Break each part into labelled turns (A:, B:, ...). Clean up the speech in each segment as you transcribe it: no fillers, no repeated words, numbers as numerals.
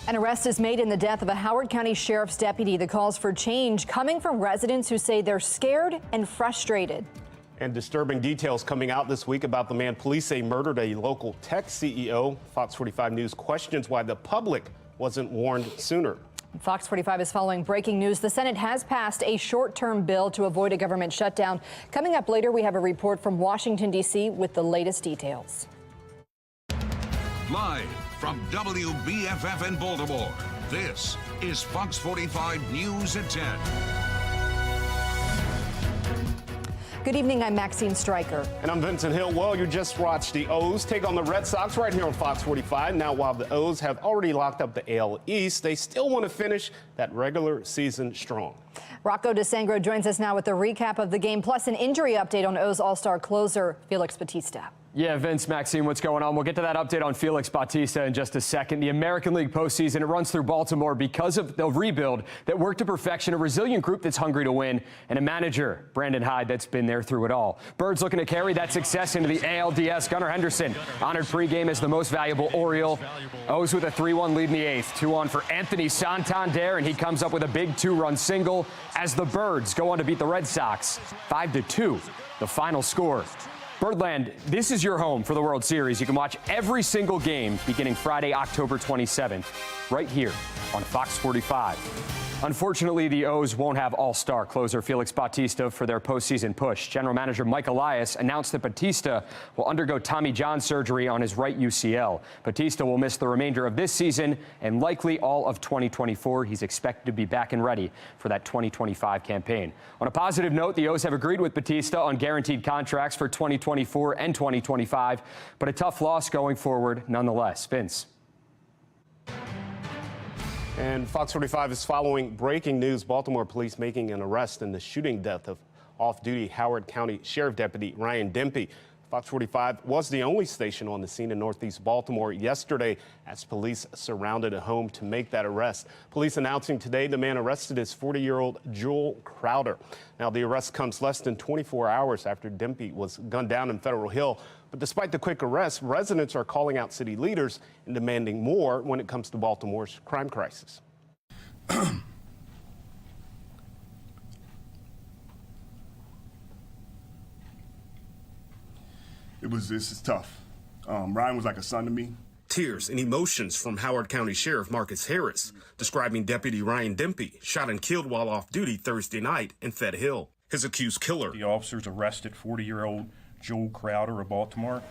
A: An arrest is made in the death of a Howard County Sheriff's deputy. The calls for change coming from residents who say they're scared and frustrated.
B: And disturbing details coming out this week about the man police say murdered a local tech CEO. Fox 45 News questions why the public wasn't warned sooner.
A: Fox 45 is following breaking news. The Senate has passed a short-term bill to avoid a government shutdown. Coming up later, we have a report from Washington, D.C. with the latest details.
C: Live from WBFF in Baltimore, this is Fox 45 News at 10.
A: Good evening, I'm Maxine Stryker.
B: And I'm Vincent Hill. Well, you just watched the O's take on the Red Sox right here on Fox 45. Now, while the O's have already locked up the AL East, they still want to finish that regular season strong.
A: Rocco DeSangro joins us now with a recap of the game, plus an injury update on O's All-Star closer, Felix Bautista.
D: Yeah, Vince, Maxine, what's going on? We'll get to that update on Felix Bautista in just a second. The American League postseason, it runs through Baltimore because of the rebuild that worked to perfection, a resilient group that's hungry to win, and a manager, Brandon Hyde, that's been there through it all. Birds looking to carry that success into the ALDS. Gunnar Henderson honored pregame as the most valuable Oriole. O's with a 3-1 lead in the eighth. 2-on for Anthony Santander, and he comes up with a big 2-run single as the Birds go on to beat the Red Sox 5-2, the final score. Birdland, this is your home for the World Series. You can watch every single game beginning Friday, October 27th, right here on Fox 45. Unfortunately, the O's won't have all-star closer Felix Bautista for their postseason push. General Manager Mike Elias announced that Bautista will undergo Tommy John surgery on his right UCL. Bautista will miss the remainder of this season and likely all of 2024. He's expected to be back and ready for that 2025 campaign. On a positive note, the O's have agreed with Bautista on guaranteed contracts for 2024 and 2025, but a tough loss going forward nonetheless. Vince.
B: And Fox 45 is following breaking news. Baltimore police making an arrest in the shooting death of off-duty Howard County Sheriff Deputy Ryan Dempey. Fox 45 was the only station on the scene in Northeast Baltimore yesterday as police surrounded a home to make that arrest. Police announcing today the man arrested is 40-year-old Joel Crowder. Now, the arrest comes less than 24 hours after Dempey was gunned down in Federal Hill. But despite the quick arrest, residents are calling out city leaders and demanding more when it comes to Baltimore's crime crisis.
E: This is tough. Ryan was like a son to me.
B: Tears and emotions from Howard County Sheriff Marcus Harris, describing Deputy Ryan Dempey shot and killed while off duty Thursday night in Fed Hill. His accused killer.
F: The officers arrested 40-year-old Joel Crowder of Baltimore.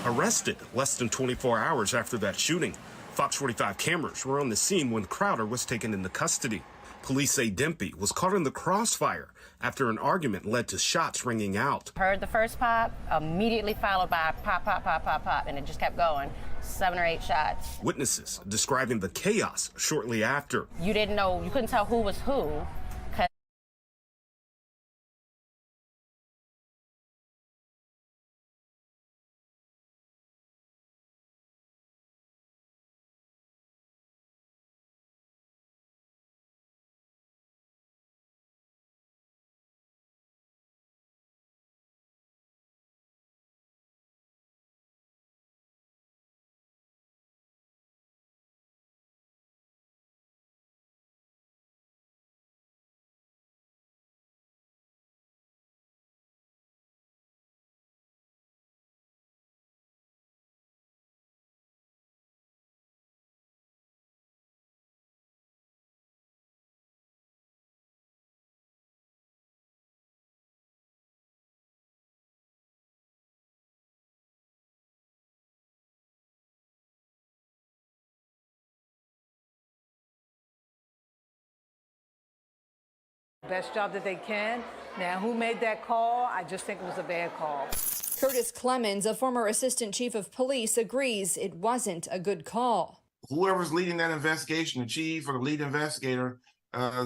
B: Arrested less than 24 hours after that shooting. Fox 45 cameras were on the scene when Crowder was taken into custody. Police say Dempey was caught in the crossfire after an argument led to shots ringing out.
G: Heard the first pop, immediately followed by pop, pop, pop, pop, pop, and it just kept going. 7 or 8 shots.
B: Witnesses describing the chaos shortly after.
G: You didn't know, you couldn't tell who was who.
H: Best job that they can. Now, who made that call? I just think it was a bad call.
A: Curtis Clemens, a former assistant chief of police, agrees it wasn't a good call.
I: Whoever's leading that investigation, the chief or the lead investigator,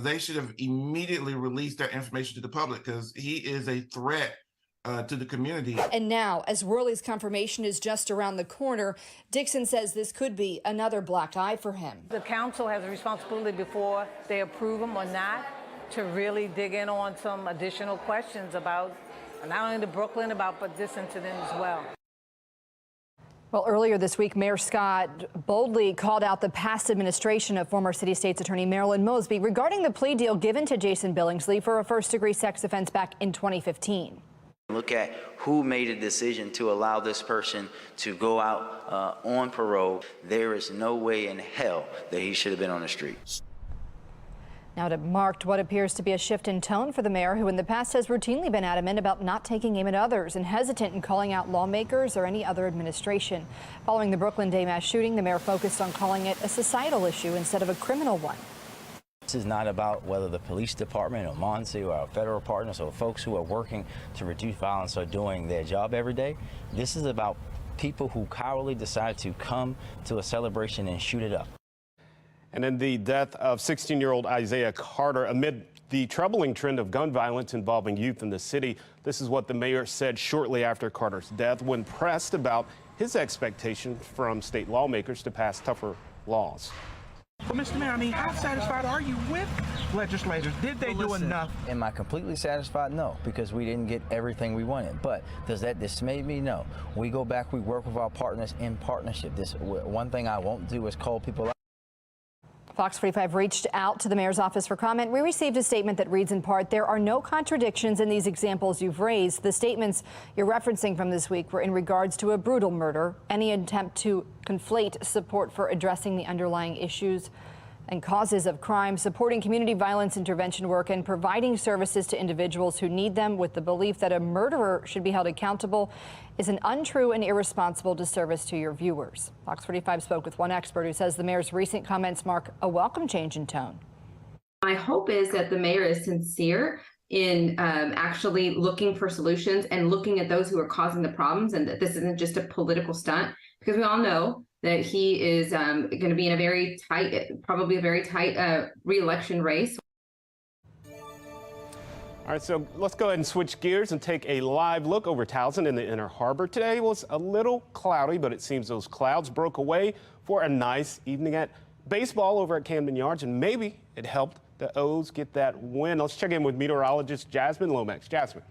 I: they should have immediately released that information to the public because he is a threat to the community.
A: And now, as Worley's confirmation is just around the corner, Dixon says this could be another black eye for him.
H: The council has a responsibility before they approve him or not to really dig in on some additional questions about not only the Brooklyn, but this incident as well.
A: Well, earlier this week, Mayor Scott boldly called out the past administration of former City State's Attorney Marilyn Mosby regarding the plea deal given to Jason Billingsley for a first-degree sex offense back in 2015.
J: Look at who made a decision to allow this person to go out on parole. There is no way in hell that he should have been on the street.
A: Now, it marked what appears to be a shift in tone for the mayor, who in the past has routinely been adamant about not taking aim at others and hesitant in calling out lawmakers or any other administration. Following the Brooklyn Day mass shooting, the mayor focused on calling it a societal issue instead of a criminal one.
K: This is not about whether the police department or MONSE or our federal partners or folks who are working to reduce violence are doing their job every day. This is about people who cowardly decide to come to a celebration and shoot it up.
B: And in the death of 16-year-old Isaiah Carter, amid the troubling trend of gun violence involving youth in the city, this is what the mayor said shortly after Carter's death when pressed about his expectation from state lawmakers to pass tougher laws.
L: Well, Mr. Mayor, I mean, how satisfied are you with legislators? Did they do enough?
K: Am I completely satisfied? No, because we didn't get everything we wanted. But does that dismay me? No. We go back, we work with our partners in partnership. One thing I won't do is call people out.
A: Fox 45 reached out to the mayor's office for comment. We received a statement that reads in part, "There are no contradictions in these examples you've raised. The statements you're referencing from this week were in regards to a brutal murder. Any attempt to conflate support for addressing the underlying issues and causes of crime, supporting community violence intervention work, and providing services to individuals who need them with the belief that a murderer should be held accountable is an untrue and irresponsible disservice to your viewers." Fox 45 spoke with one expert who says the mayor's recent comments mark a welcome change in tone.
M: My hope is that the mayor is sincere in actually looking for solutions and looking at those who are causing the problems, and that this isn't just a political stunt, because we all know that he is going to be in a very tight, probably a very tight re-election race.
B: All right, so let's go ahead and switch gears and take a live look over Towson in the Inner Harbor. Today was a little cloudy, but it seems those clouds broke away for a nice evening at baseball over at Camden Yards, and maybe it helped the O's get that win. Let's check in with meteorologist Jasmine Lomax. Jasmine.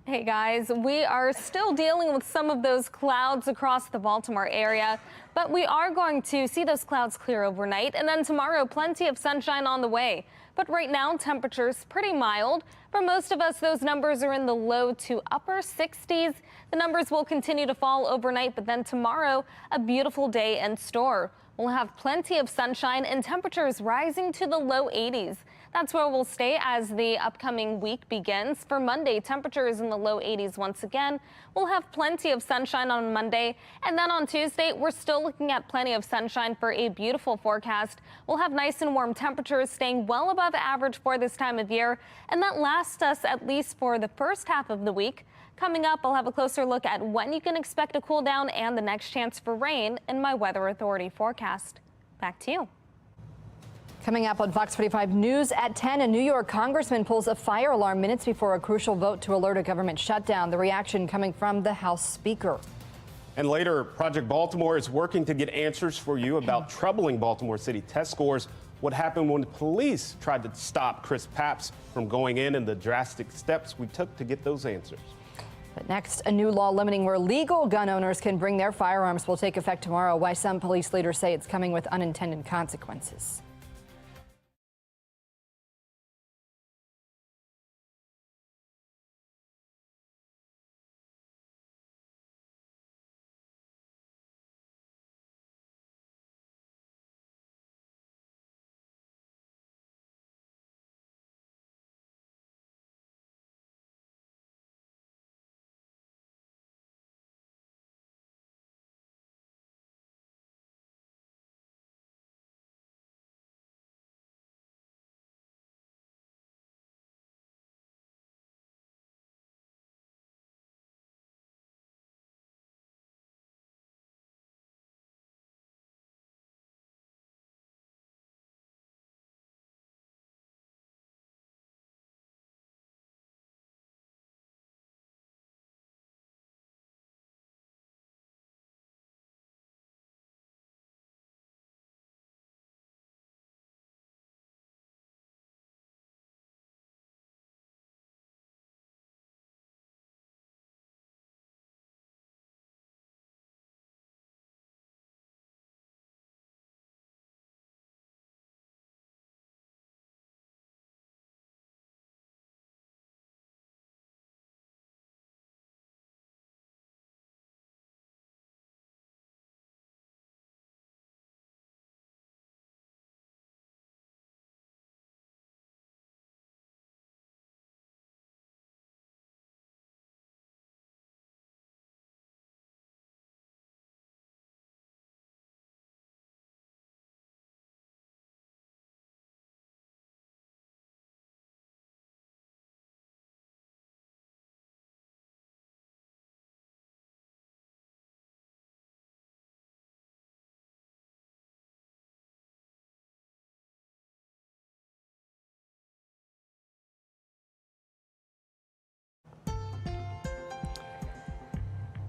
N: Hey guys, we are still dealing with some of those clouds across the Baltimore area, but we are going to see those clouds clear overnight, and then tomorrow plenty of sunshine on the way. But right now temperatures pretty mild. For most of us, those numbers are in the low to upper 60s. The numbers will continue to fall overnight, but then tomorrow a beautiful day in store. We'll have plenty of sunshine and temperatures rising to the low 80s. That's where we'll stay as the upcoming week begins. For Monday, temperatures in the low 80s once again. We'll have plenty of sunshine on Monday. And then on Tuesday, we're still looking at plenty of sunshine for a beautiful forecast. We'll have nice and warm temperatures staying well above average for this time of year. And that lasts us at least for the first half of the week. Coming up, I'll have a closer look at when you can expect a cool down and the next chance for rain in my Weather Authority forecast. Back to you.
A: Coming up on Fox 45 News at 10, a New York congressman pulls a fire alarm minutes before a crucial vote to alert a government shutdown. The reaction coming from the House Speaker.
B: And later, Project Baltimore is working to get answers for you about troubling Baltimore City test scores. What happened when the police tried to stop Chris Papps from going in and the drastic steps we took to get those answers.
A: But next, a new law limiting where legal gun owners can bring their firearms will take effect tomorrow. Why some police leaders say it's coming with unintended consequences.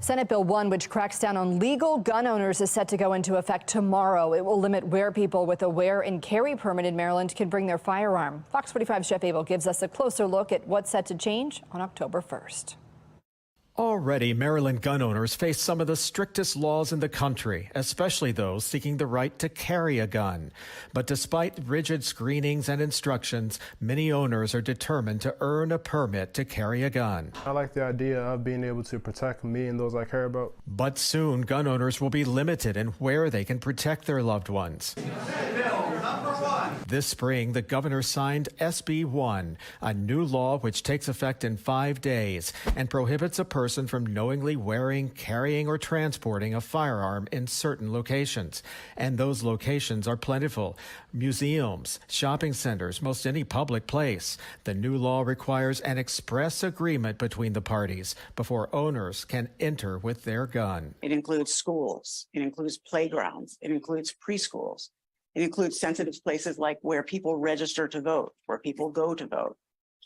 A: Senate Bill 1, which cracks down on legal gun owners, is set to go into effect tomorrow. It will limit where people with a wear and carry permit in Maryland can bring their firearm. Fox 45's Jeff Abel gives us a closer look at what's set to change on October 1st.
O: Already, Maryland gun owners face some of the strictest laws in the country, especially those seeking the right to carry a gun. But despite rigid screenings and instructions, many owners are determined to earn a permit to carry a gun.
P: I like the idea of being able to protect me and those I care about.
O: But soon, gun owners will be limited in where they can protect their loved ones. This spring, the governor signed SB 1, a new law which takes effect in 5 days and prohibits a person from knowingly wearing, carrying, or transporting a firearm in certain locations. And those locations are plentiful: museums, shopping centers, most any public place. The new law requires an express agreement between the parties before owners can enter with their gun.
Q: It includes schools, it includes playgrounds, it includes preschools. It includes sensitive places like where people register to vote, where people go to vote,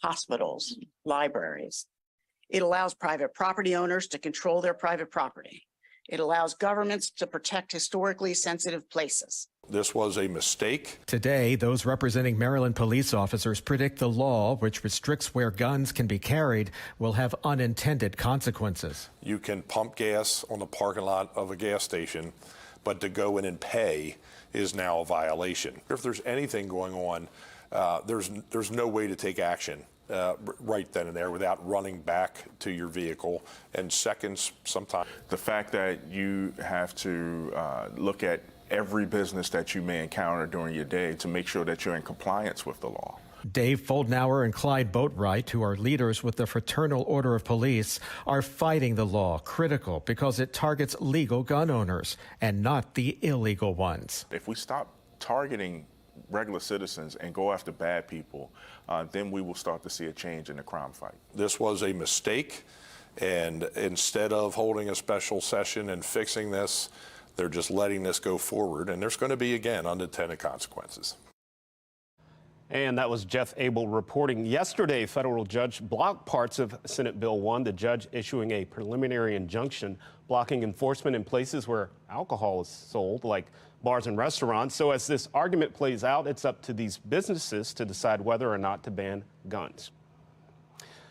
Q: hospitals, libraries. It allows private property owners to control their private property. It allows governments to protect historically sensitive places.
R: This was a mistake.
O: Today, those representing Maryland police officers predict the law, which restricts where guns can be carried, will have unintended consequences.
R: You can pump gas on the parking lot of a gas station, but to go in and pay is now a violation. If there's anything going on, there's no way to take action right then and there without running back to your vehicle, and seconds sometimes.
F: The fact that you have to look at every business that you may encounter during your day to make sure that you're in compliance with the law.
O: Dave Foldenauer and Clyde Boatwright, who are leaders with the Fraternal Order of Police, are fighting the law, critical because it targets legal gun owners and not the illegal ones.
F: If we stop targeting regular citizens and go after bad people, then we will start to see a change in the crime fight.
R: This was a mistake, and instead of holding a special session and fixing this, they're just letting this go forward, and there's going to be, again, unintended consequences.
B: And that was Jeff Abel reporting. Yesterday, a federal judge blocked parts of Senate Bill 1, the judge issuing a preliminary injunction blocking enforcement in places where alcohol is sold, like bars and restaurants. So as this argument plays out, it's up to these businesses to decide whether or not to ban guns.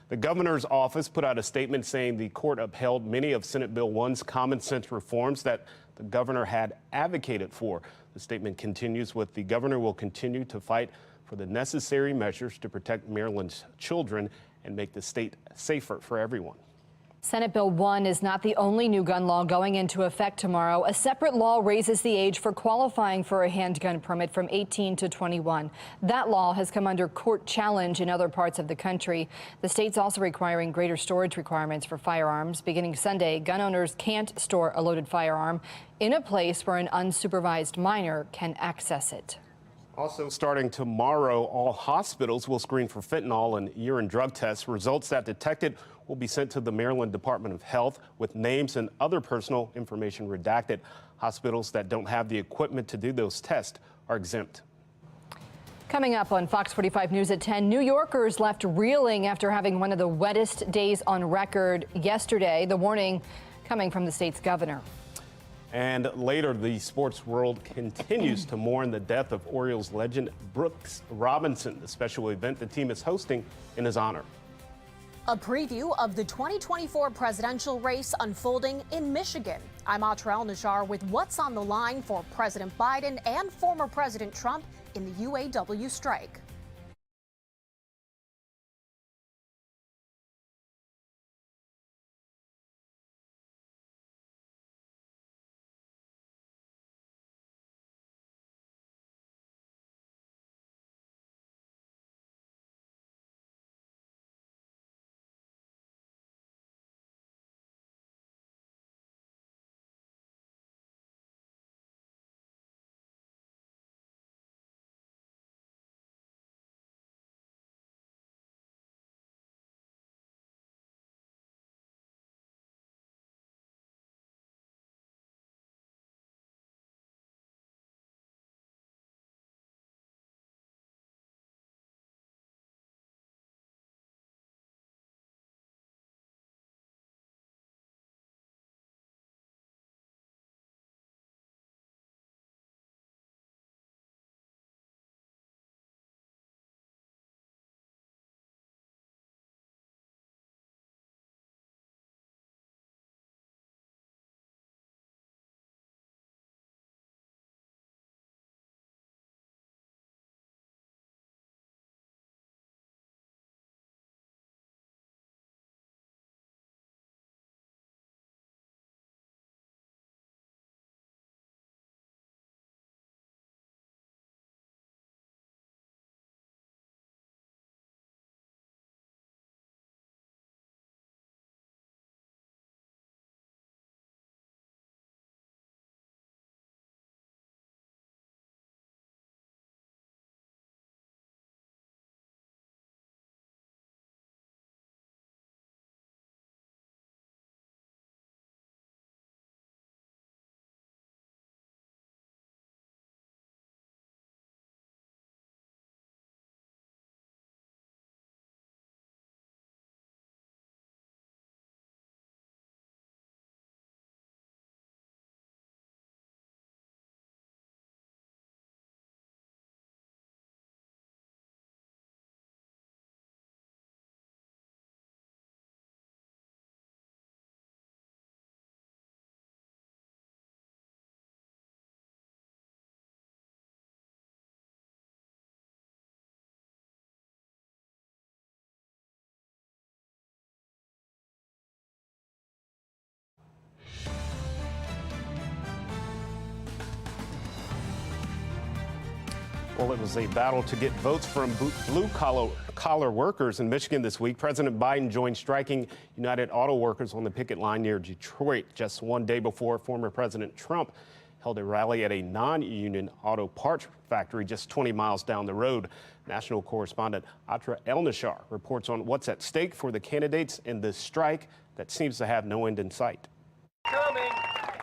B: The governor's office put out a statement saying the court upheld many of Senate Bill 1's common sense reforms that the governor had advocated for. The statement continues with the governor will continue to fight for the necessary measures to protect Maryland's children and make the state safer for everyone.
A: Senate Bill 1 is not the only new gun law going into effect tomorrow. A separate law raises the age for qualifying for a handgun permit from 18 to 21. That law has come under court challenge in other parts of the country. The state's also requiring greater storage requirements for firearms. Beginning Sunday, gun owners can't store a loaded firearm in a place where an unsupervised minor can access it.
B: Also starting tomorrow, all hospitals will screen for fentanyl and urine drug tests. Results that detected will be sent to the Maryland Department of Health with names and other personal information redacted. Hospitals that don't have the equipment to do those tests are exempt.
A: Coming up on Fox 45 News at 10, New Yorkers left reeling after having one of the wettest days on record yesterday. The warning coming from the state's governor.
B: And later, the sports world continues to mourn the death of Orioles legend Brooks Robinson, the special event the team is hosting in his honor.
S: A preview of the 2024 presidential race unfolding in Michigan. I'm Atrell Najar with what's on the line for President Biden and former President Trump in the UAW strike.
B: Well, it was a battle to get votes from blue-collar workers in Michigan this week. President Biden joined striking United Auto Workers on the picket line near Detroit just one day before former President Trump held a rally at a non-union auto parts factory just 20 miles down the road. National correspondent Atra El-Nashar reports on what's at stake for the candidates in this strike that seems to have no end in sight.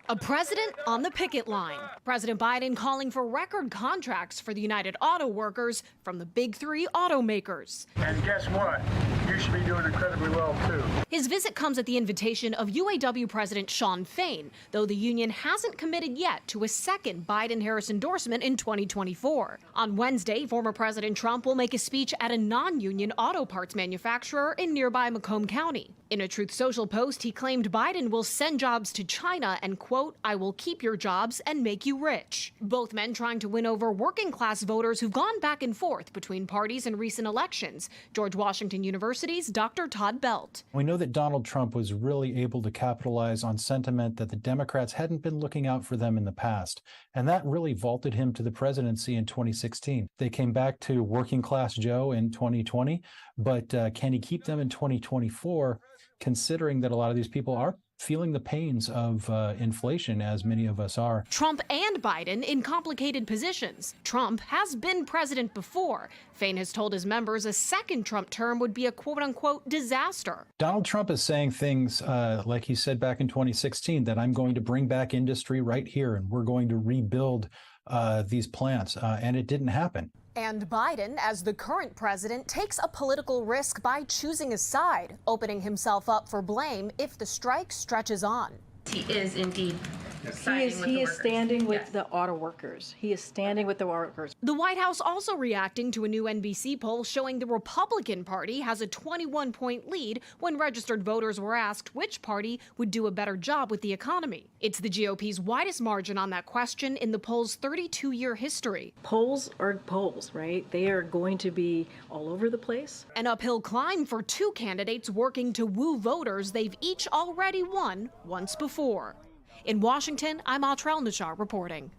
S: A president on the picket line. President Biden calling for record contracts for the United Auto Workers from the big three automakers.
T: And guess what? You should be doing incredibly well, too.
S: His visit comes at the invitation of UAW President Shawn Fain, though the union hasn't committed yet to a second Biden-Harris endorsement in 2024. On Wednesday, former President Trump will make a speech at a non-union auto parts manufacturer in nearby Macomb County. In a Truth Social post, he claimed Biden will send jobs to China and, quote, "I will keep your jobs and make you rich." Both men trying to win over working-class voters who've gone back and forth between parties in recent elections. George Washington University's Dr. Todd Belt.
U: We know that Donald Trump was really able to capitalize on sentiment that the Democrats hadn't been looking out for them in the past, and that really vaulted him to the presidency in 2016. They came back to working-class Joe in 2020, but can he keep them in 2024, considering that a lot of these people are feeling the pains of inflation, as many of us are.
S: Trump and Biden in complicated positions. Trump has been president before. Fain has told his members a second Trump term would be a quote-unquote disaster.
U: Donald Trump is saying things like he said back in 2016, that I'm going to bring back industry right here and we're going to rebuild these plants, and it didn't happen.
S: And Biden, as the current president, takes a political risk by choosing a side, opening himself up for blame if the strike stretches on.
V: He is indeed.
W: He is standing with the auto workers. He is standing with the workers.
S: The White House also reacting to a new NBC poll showing the Republican Party has a 21-point lead when registered voters were asked which party would do a better job with the economy. It's the GOP's widest margin on that question in the poll's 32-year history.
W: Polls are polls, right? They are going to be all over the place.
S: An uphill climb for two candidates working to woo voters they've each already won once before. In Washington, I'm Atra El-Nashar reporting.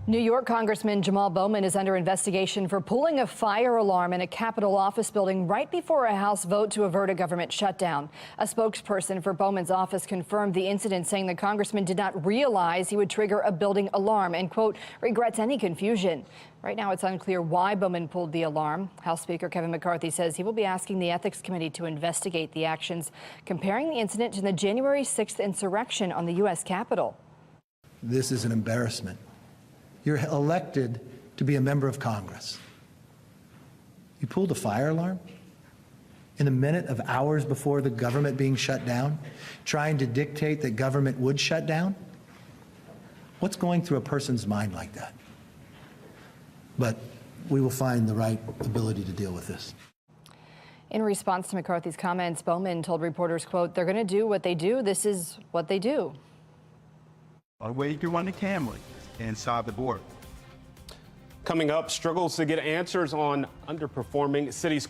A: New York Congressman Jamal Bowman is under investigation for pulling a fire alarm in a Capitol office building right before a House vote to avert a government shutdown. A spokesperson for Bowman's office confirmed the incident, saying the congressman did not realize he would trigger a building alarm and, quote, regrets any confusion. Right now, it's unclear why Bowman pulled the alarm. House Speaker Kevin McCarthy says he will be asking the Ethics Committee to investigate the actions, comparing the incident to the January 6th insurrection on the U.S. Capitol.
X: This is an embarrassment. You're elected to be a member of Congress. You pulled a fire alarm in a minute of hours before the government being shut down, trying to dictate that government would shut down? What's going through a person's mind like that? But we will find the right ability to deal with this.
A: In response to McCarthy's comments, Bowman told reporters, quote, they're going to do what they do. This is what they do.
Y: A way you can run the camera inside the board.
B: Coming up, struggles to get answers on underperforming city schools.